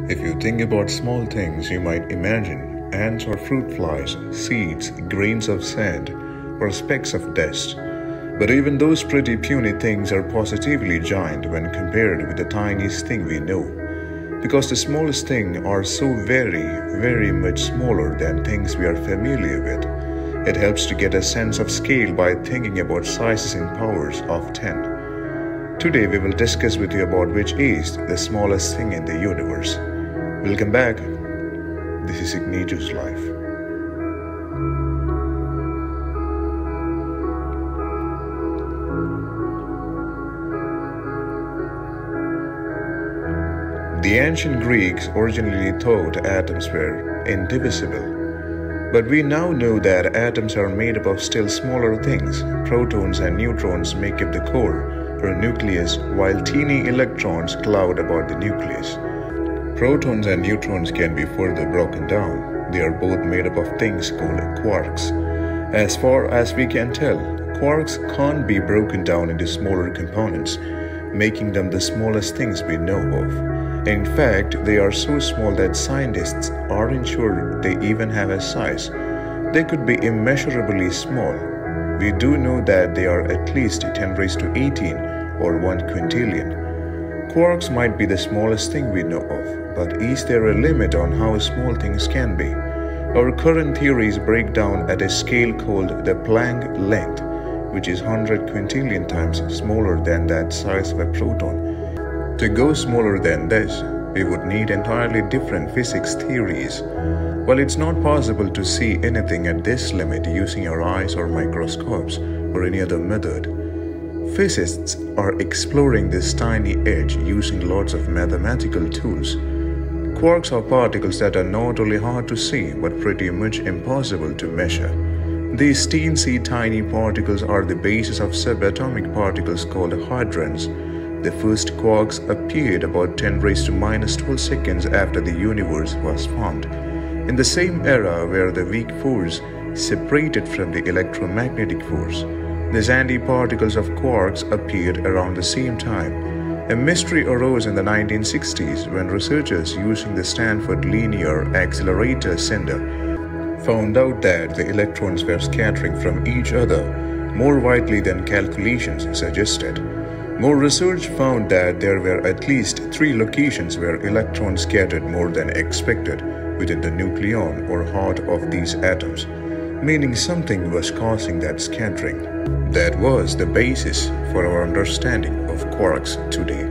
If you think about small things, you might imagine ants or fruit flies, seeds, grains of sand, or specks of dust. But even those pretty puny things are positively giant when compared with the tiniest thing we know. Because the smallest things are so very, very much smaller than things we are familiar with. It helps to get a sense of scale by thinking about sizes in powers of 10. Today we will discuss with you about which is the smallest thing in the universe. Welcome back. This is Ignatius Life. The ancient Greeks originally thought atoms were indivisible. But we now know that atoms are made up of still smaller things. Protons and neutrons make up the core, or nucleus, while teeny electrons cloud about the nucleus. Protons and neutrons can be further broken down. They are both made up of things called quarks. As far as we can tell, quarks can't be broken down into smaller components, making them the smallest things we know of. In fact, they are so small that scientists aren't sure they even have a size. They could be immeasurably small. We do know that they are at least 10 raised to 18 or 1 quintillion. Quarks might be the smallest thing we know of, but is there a limit on how small things can be? Our current theories break down at a scale called the Planck length, which is 100 quintillion times smaller than that size of a proton. To go smaller than this, we would need entirely different physics theories. While it's not possible to see anything at this limit using our eyes or microscopes or any other method, physicists are exploring this tiny edge using lots of mathematical tools. Quarks are particles that are not only hard to see but pretty much impossible to measure. These teensy tiny particles are the basis of subatomic particles called hadrons. The first quarks appeared about 10 raised to minus 12 seconds after the universe was formed, in the same era where the weak force separated from the electromagnetic force. These antiparticles of quarks appeared around the same time. A mystery arose in the 1960s when researchers using the Stanford Linear Accelerator Center found out that the electrons were scattering from each other more widely than calculations suggested. More research found that there were at least 3 locations where electrons scattered more than expected within the nucleon or heart of these atoms, meaning something was causing that scattering. That was the basis for our understanding of quarks today.